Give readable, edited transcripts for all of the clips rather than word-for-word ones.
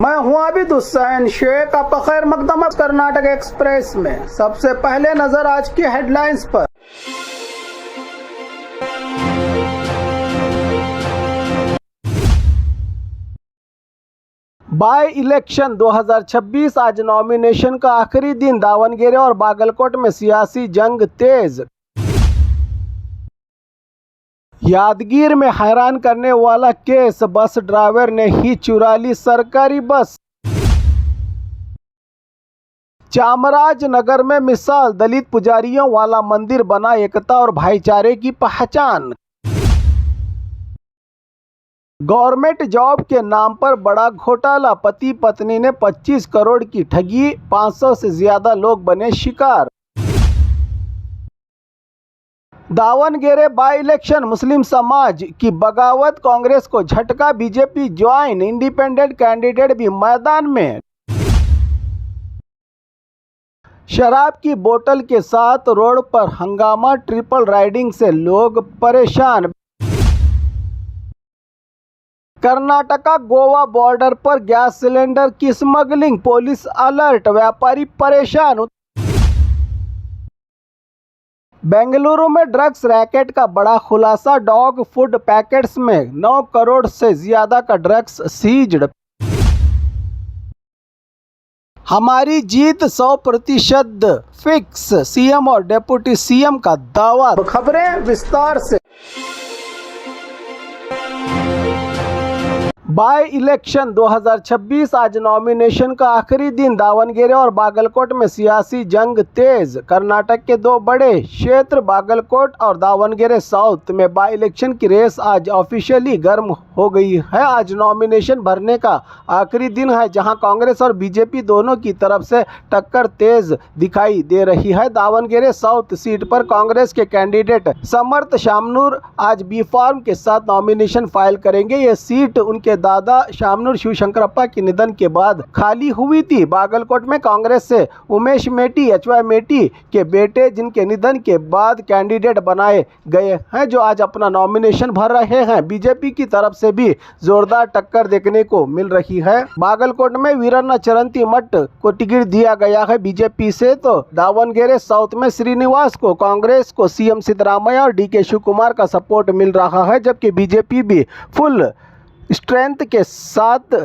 मैं हूं आबिद हुसैन शेख, आपका खैर मकदम कर्नाटक एक्सप्रेस में। सबसे पहले नजर आज की हेडलाइंस पर। बाय इलेक्शन 2026 आज नॉमिनेशन का आखिरी दिन। दावणगेरे और बागलकोट में सियासी जंग तेज। यादगीर में हैरान करने वाला केस, बस ड्राइवर ने ही चुरा ली सरकारी बस। चामराजनगर में मिसाल, दलित पुजारियों वाला मंदिर बना एकता और भाईचारे की पहचान। गवर्नमेंट जॉब के नाम पर बड़ा घोटाला, पति पत्नी ने 25 करोड़ की ठगी, 500 से ज्यादा लोग बने शिकार। दावणगेरे बाई इलेक्शन, मुस्लिम समाज की बगावत, कांग्रेस को झटका, बीजेपी ज्वाइन, इंडिपेंडेंट कैंडिडेट भी मैदान में। शराब की बोतल के साथ रोड पर हंगामा, ट्रिपल राइडिंग से लोग परेशान। कर्नाटका गोवा बॉर्डर पर गैस सिलेंडर की स्मगलिंग, पुलिस अलर्ट, व्यापारी परेशान। बेंगलुरु में ड्रग्स रैकेट का बड़ा खुलासा, डॉग फूड पैकेट्स में 9 करोड़ से ज्यादा का ड्रग्स सीज्ड। हमारी जीत 100% फिक्स, सीएम और डिप्टी सीएम का दावा। खबरें विस्तार से। बाय इलेक्शन 2026 आज नॉमिनेशन का आखिरी दिन। दावणगेरे और बागलकोट में सियासी जंग तेज। कर्नाटक के दो बड़े क्षेत्र बागलकोट और दावणगेरे साउथ में बाय इलेक्शन की रेस आज ऑफिशियली गर्म हो गई है। आज नॉमिनेशन भरने का आखिरी दिन है, जहां कांग्रेस और बीजेपी दोनों की तरफ से टक्कर तेज दिखाई दे रही है। दावणगेरे साउथ सीट पर कांग्रेस के कैंडिडेट समर्थ शामनूर आज बी फार्म के साथ नॉमिनेशन फाइल करेंगे। ये सीट उनके दादा शामनूर शिवशंकरप्पा के निधन के बाद खाली हुई थी। बागलकोट में कांग्रेस से उमेश मेटी, एचवाई मेटी के बेटे, जिनके निधन के बाद कैंडिडेट बनाए गए हैं, जो आज अपना नॉमिनेशन भर रहे हैं। बीजेपी की तरफ से भी जोरदार टक्कर देखने को मिल रही है। बागलकोट में वीरन्ना चरंती मठ को टिकट दिया गया है बीजेपी से, तो दावणगेरे साउथ में श्रीनिवास को, कांग्रेस को सीएम सिद्धरामैया और डीके शिवकुमार का सपोर्ट मिल रहा है, जबकि बीजेपी भी फुल स्ट्रेंथ के साथ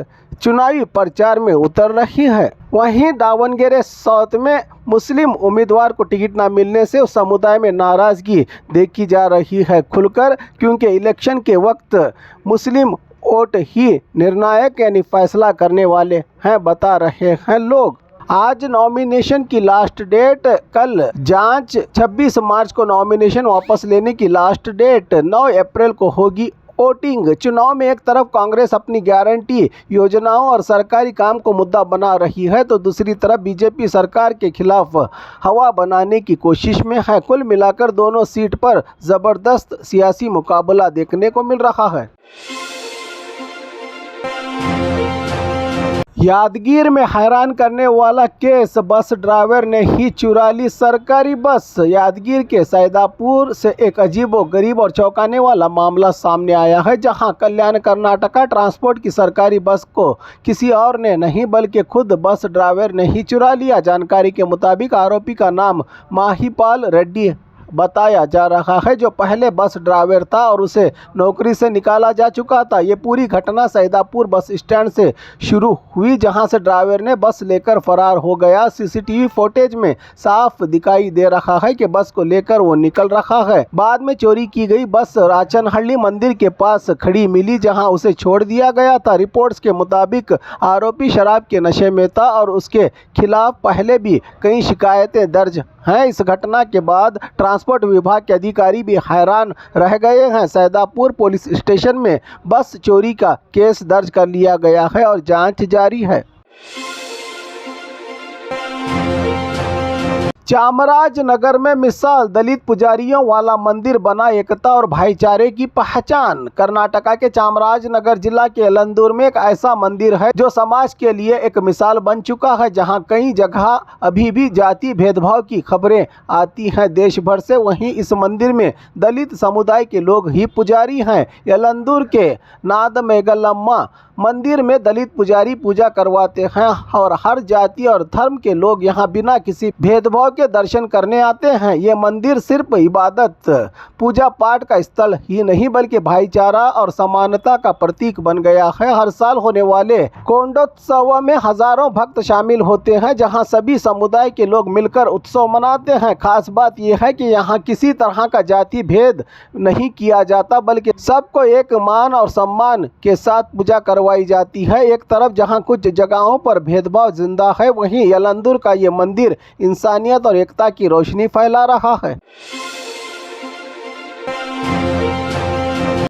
चुनावी प्रचार में उतर रही है। वहीं दावणगेरे साउथ में मुस्लिम उम्मीदवार को टिकट न मिलने से उस समुदाय में नाराजगी देखी जा रही है खुलकर, क्योंकि इलेक्शन के वक्त मुस्लिम वोट ही निर्णायक यानी फैसला करने वाले हैं, बता रहे हैं लोग। आज नॉमिनेशन की लास्ट डेट, कल जांच, 26 मार्च को नॉमिनेशन वापस लेने की लास्ट डेट, 9 अप्रैल को होगी वोटिंग। चुनाव में एक तरफ कांग्रेस अपनी गारंटी योजनाओं और सरकारी काम को मुद्दा बना रही है, तो दूसरी तरफ बीजेपी सरकार के खिलाफ हवा बनाने की कोशिश में है। कुल मिलाकर दोनों सीट पर जबरदस्त सियासी मुकाबला देखने को मिल रहा है। यादगीर में हैरान करने वाला केस, बस ड्राइवर ने ही चुरा ली सरकारी बस। यादगीर के सैदापुर से एक अजीबोगरीब और चौंकाने वाला मामला सामने आया है, जहां कल्याण कर्नाटका ट्रांसपोर्ट की सरकारी बस को किसी और ने नहीं बल्कि खुद बस ड्राइवर ने ही चुरा लिया। जानकारी के मुताबिक आरोपी का नाम माहीपाल रेड्डी बताया जा रहा है, जो पहले बस ड्राइवर था और उसे नौकरी से निकाला जा चुका था। ये पूरी घटना सैदापुर बस स्टैंड से शुरू हुई, जहां से ड्राइवर ने बस लेकर फरार हो गया। सीसीटीवी फुटेज में साफ दिखाई दे रहा है कि बस को लेकर वो निकल रहा है। बाद में चोरी की गई बस राचनहल्ली मंदिर के पास खड़ी मिली, जहां उसे छोड़ दिया गया था। रिपोर्ट्स के मुताबिक आरोपी शराब के नशे में था और उसके खिलाफ पहले भी कई शिकायतें दर्ज हैं। इस घटना के बाद ट्रांसपोर्ट विभाग के अधिकारी भी हैरान रह गए हैं। सैदापुर पुलिस स्टेशन में बस चोरी का केस दर्ज कर लिया गया है और जांच जारी है। चामराजनगर में मिसाल, दलित पुजारियों वाला मंदिर बना एकता और भाईचारे की पहचान। कर्नाटका के चामराजनगर जिला के यलंदूर में एक ऐसा मंदिर है जो समाज के लिए एक मिसाल बन चुका है, जहां कई जगह अभी भी जाति भेदभाव की खबरें आती हैं देश भर से। वहीं इस मंदिर में दलित समुदाय के लोग ही पुजारी हैं। यलंदूर के नादमेगलम्मा मंदिर में दलित पुजारी पूजा करवाते हैं और हर जाति और धर्म के लोग यहाँ बिना किसी भेदभाव के दर्शन करने आते हैं। ये मंदिर सिर्फ इबादत पूजा पाठ का स्थल ही नहीं बल्कि भाईचारा और समानता का प्रतीक बन गया है। हर साल होने वाले कोंडोत्सव में हजारों भक्त शामिल होते हैं, जहां सभी समुदाय के लोग मिलकर उत्सव मनाते हैं। खास बात यह है कि यहाँ किसी तरह का जाति भेद नहीं किया जाता, बल्कि सबको एक मान और सम्मान के साथ पूजा करवाई जाती है। एक तरफ जहाँ कुछ जगहों पर भेदभाव जिंदा है, वहीं यलंदुर का ये मंदिर इंसानियत और एकता की रोशनी फैला रहा है।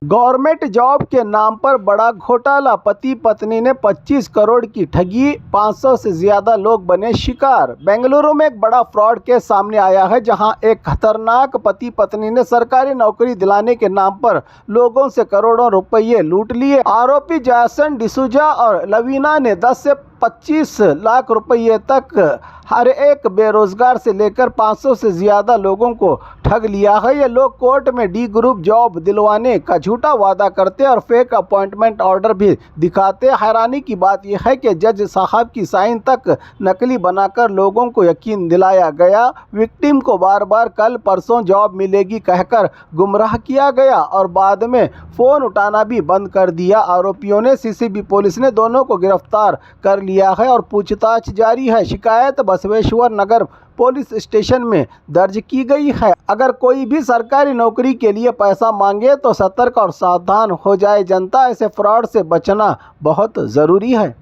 गवर्नमेंट जॉब के नाम पर बड़ा घोटाला, पति पत्नी ने 25 करोड़ की ठगी, 500 से ज्यादा लोग बने शिकार। बेंगलुरु में एक बड़ा फ्रॉड केस सामने आया है, जहां एक खतरनाक पति पत्नी ने सरकारी नौकरी दिलाने के नाम पर लोगों से करोड़ों रुपये लूट लिए। आरोपी जैसन डिसूजा और लवीना ने 10 से 25 लाख रुपये तक हर एक बेरोजगार से लेकर 500 से ज़्यादा लोगों को ठग लिया है। ये लोग कोर्ट में डी ग्रुप जॉब दिलवाने का झूठा वादा करते और फेक अपॉइंटमेंट ऑर्डर भी दिखाते। हैरानी की बात यह है कि जज साहब की साइन तक नकली बनाकर लोगों को यकीन दिलाया गया। विक्टिम को बार बार कल परसों जॉब मिलेगी कहकर गुमराह किया गया और बाद में फ़ोन उठाना भी बंद कर दिया। आरोपियों ने सीसीबी पुलिस ने दोनों को गिरफ्तार कर लिया है और पूछताछ जारी है। शिकायत बसवेश्वर नगर पुलिस स्टेशन में दर्ज की गई है। अगर कोई भी सरकारी नौकरी के लिए पैसा मांगे तो सतर्क और सावधान हो जाए जनता। ऐसे फ्रॉड से बचना बहुत ज़रूरी है।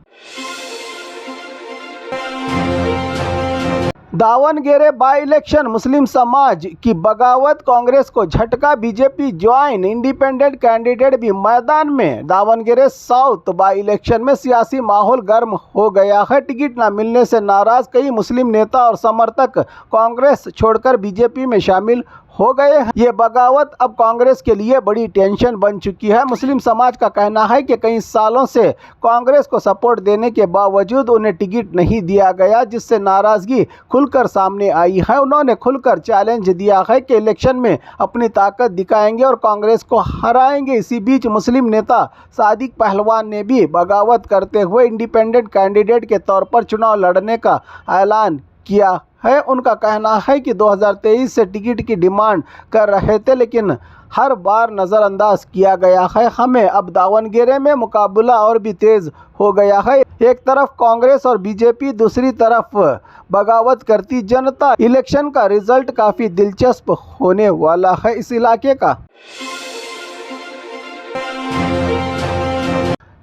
दावनगेरे बाई इलेक्शन, मुस्लिम समाज की बगावत, कांग्रेस को झटका, बीजेपी ज्वाइन, इंडिपेंडेंट कैंडिडेट भी मैदान में। दावनगेरे साउथ बाई इलेक्शन में सियासी माहौल गर्म हो गया है। टिकट न मिलने से नाराज कई मुस्लिम नेता और समर्थक कांग्रेस छोड़कर बीजेपी में शामिल हो गए हैं। ये बगावत अब कांग्रेस के लिए बड़ी टेंशन बन चुकी है। मुस्लिम समाज का कहना है कि कई सालों से कांग्रेस को सपोर्ट देने के बावजूद उन्हें टिकट नहीं दिया गया, जिससे नाराजगी खुलकर सामने आई है। उन्होंने खुलकर चैलेंज दिया है कि इलेक्शन में अपनी ताकत दिखाएंगे और कांग्रेस को हराएंगे। इसी बीच मुस्लिम नेता सादिक पहलवान ने भी बगावत करते हुए इंडिपेंडेंट कैंडिडेट के तौर पर चुनाव लड़ने का ऐलान किया है। उनका कहना है कि 2023 से टिकट की डिमांड कर रहे थे, लेकिन हर बार नज़रअंदाज किया गया है। हमें अब दावनगेरे में मुकाबला और भी तेज़ हो गया है। एक तरफ कांग्रेस और बीजेपी, दूसरी तरफ बगावत करती जनता। इलेक्शन का रिजल्ट काफ़ी दिलचस्प होने वाला है इस इलाके का।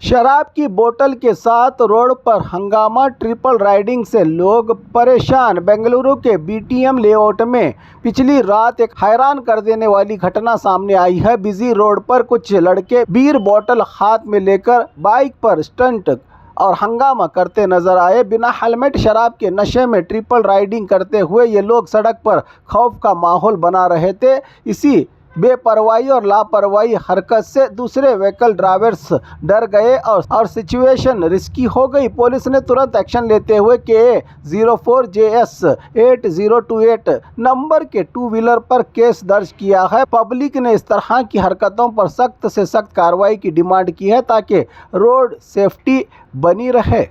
शराब की बोतल के साथ रोड पर हंगामा, ट्रिपल राइडिंग से लोग परेशान। बेंगलुरु के बीटीएम लेआउट में पिछली रात एक हैरान कर देने वाली घटना सामने आई है। बिजी रोड पर कुछ लड़के बीयर बोतल हाथ में लेकर बाइक पर स्टंट और हंगामा करते नजर आए। बिना हेलमेट शराब के नशे में ट्रिपल राइडिंग करते हुए ये लोग सड़क पर खौफ का माहौल बना रहे थे। इसी बेपरवाही और लापरवाही हरकत से दूसरे व्हीकल ड्राइवर्स डर गए और सिचुएशन रिस्की हो गई। पुलिस ने तुरंत एक्शन लेते हुए KA04JS 8028 नंबर के 2 व्हीलर पर केस दर्ज किया है। पब्लिक ने इस तरह की हरकतों पर सख्त से सख्त कार्रवाई की डिमांड की है ताकि रोड सेफ्टी बनी रहे।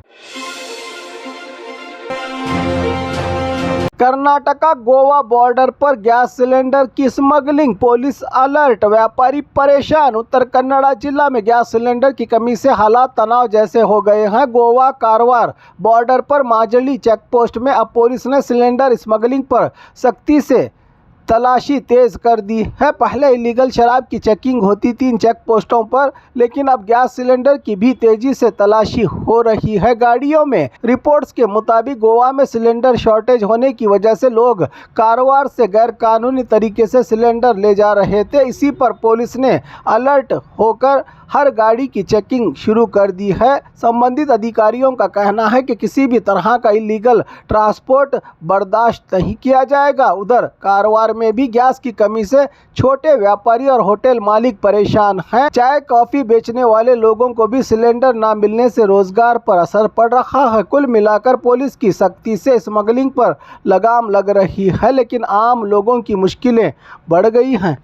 कर्नाटका गोवा बॉर्डर पर गैस सिलेंडर की स्मगलिंग, पुलिस अलर्ट, व्यापारी परेशान। उत्तर कन्नड़ा जिला में गैस सिलेंडर की कमी से हालात तनाव जैसे हो गए हैं। गोवा कारवार बॉर्डर पर माजली चेक पोस्ट में अब पुलिस ने सिलेंडर स्मगलिंग पर सख्ती से तलाशी तेज कर दी है। पहले इलीगल शराब की चेकिंग होती थी इन चेक पोस्टों पर, लेकिन अब गैस सिलेंडर की भी तेजी से तलाशी हो रही है गाड़ियों में। रिपोर्ट्स के मुताबिक गोवा में सिलेंडर शॉर्टेज होने की वजह से लोग कारवार से गैर कानूनी तरीके से सिलेंडर ले जा रहे थे। इसी पर पुलिस ने अलर्ट होकर हर गाड़ी की चेकिंग शुरू कर दी है। संबंधित अधिकारियों का कहना है कि किसी भी तरह का इलीगल ट्रांसपोर्ट बर्दाश्त नहीं किया जाएगा। उधर कारवार में भी गैस की कमी से छोटे व्यापारी और होटल मालिक परेशान हैं। चाय कॉफी बेचने वाले लोगों को भी सिलेंडर ना मिलने से रोजगार पर असर पड़ रहा है। कुल मिलाकर पुलिस की सख्ती से स्मगलिंग पर लगाम लग रही है, लेकिन आम लोगों की मुश्किलें बढ़ गई हैं।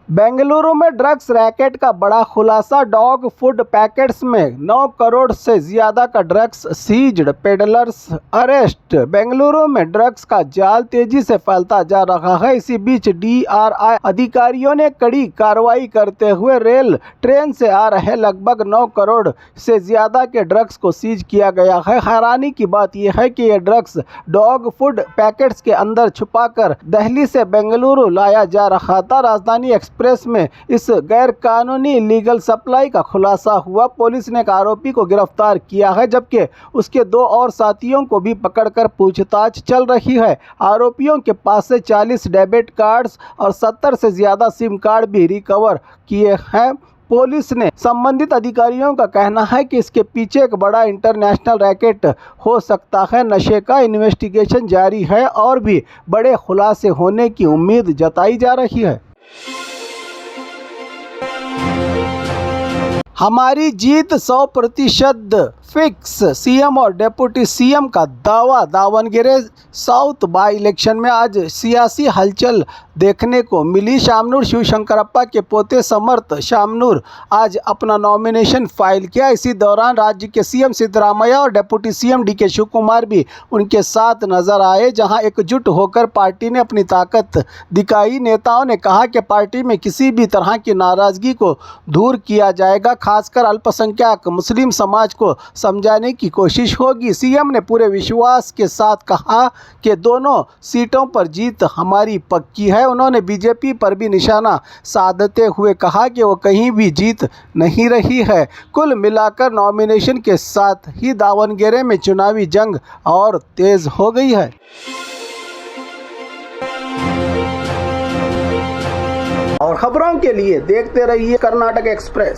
बेंगलुरु में ड्रग्स रैकेट का बड़ा खुलासा। डॉग फूड पैकेट्स में 9 करोड़ से ज्यादा का drugs seized, peddlers arrest. Bengaluru में ड्रग्स का जाल तेजी से फैलता जा रहा है। इसी बीच DRI अधिकारियों ने कड़ी कार्रवाई करते हुए रेल ट्रेन से आ रहे लगभग 9 करोड़ से ज्यादा के ड्रग्स को सीज किया गया है। हैरानी की बात यह है कि यह ड्रग्स डॉग फूड पैकेट्स के अंदर छुपाकर दिल्ली से बेंगलुरु लाया जा रहा था। राजधानी एक्सप्रेस में इस गैर कानूनी इलीगल सप्लाई का खुलासा हुआ। पुलिस ने एक आरोपी को गिरफ्तार किया है, जबकि उसके 2 और साथियों को भी पकड़कर पूछताछ चल रही है। आरोपियों के पास से 40 डेबिट कार्ड्स और 70 से ज्यादा सिम कार्ड भी रिकवर किए हैं। पुलिस ने संबंधित अधिकारियों का कहना है कि इसके पीछे एक बड़ा इंटरनेशनल रैकेट हो सकता है। नशे का इन्वेस्टिगेशन जारी है और भी बड़े खुलासे होने की उम्मीद जताई जा रही है। हमारी जीत 100% फिक्स, सीएम और डिप्टी सीएम का दावा। दावणगेरे साउथ बाई इलेक्शन में आज सियासी हलचल देखने को मिली। शामनूर शिवशंकरप्पा के पोते समर्थ शामनूर आज अपना नॉमिनेशन फाइल किया। इसी दौरान राज्य के सीएम सिद्धरामैया और deputy CM DK Shivakumar भी उनके साथ नजर आए, जहां एकजुट होकर पार्टी ने अपनी ताकत दिखाई। नेताओं ने कहा कि पार्टी में किसी भी तरह की नाराजगी को दूर किया जाएगा, खासकर अल्पसंख्यक मुस्लिम समाज को समझाने की कोशिश होगी। सीएम ने पूरे विश्वास के साथ कहा कि दोनों सीटों पर जीत हमारी पक्की है। उन्होंने बीजेपी पर भी निशाना साधते हुए कहा कि वो कहीं भी जीत नहीं रही है। कुल मिलाकर नॉमिनेशन के साथ ही दावणगेरे में चुनावी जंग और तेज हो गई है। और खबरों के लिए देखते रहिए कर्नाटक एक्सप्रेस।